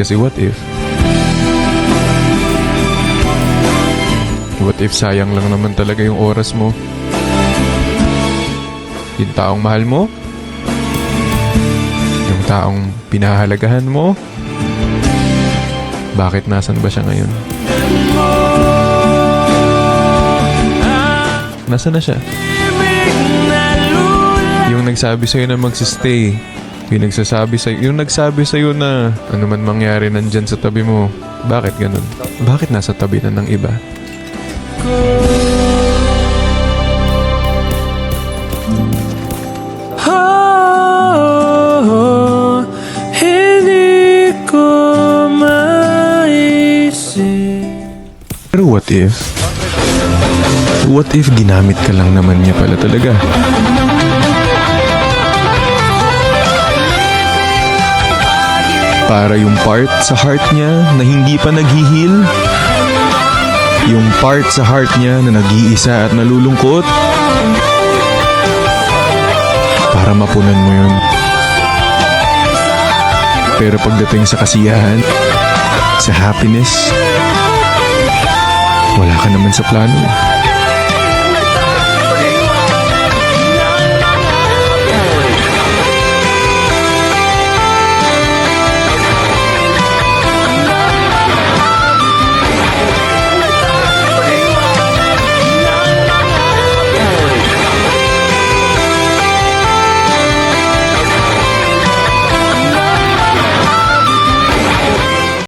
Kasi what if? What if sayang lang naman talaga yung oras mo? Yung taong mahal mo? Yung taong pinahalagahan mo? Bakit nasan ba siya ngayon? Nasaan na siya? Yung nagsabi sa'yo na magsistay. Yung nagsabi sa'yo na ano man mangyari nandyan sa tabi mo. Bakit ganun? Bakit nasa tabi na ng iba? Hindi ko maisip. Pero what if? What if ginamit ka lang naman niya pala talaga? Para yung part sa heart niya na hindi pa naghihil. Yung part sa heart niya na nag-iisa at nalulungkot. Para mapunan mo yun. Pero pagdating sa kasiyahan, sa happiness, wala ka naman sa plano.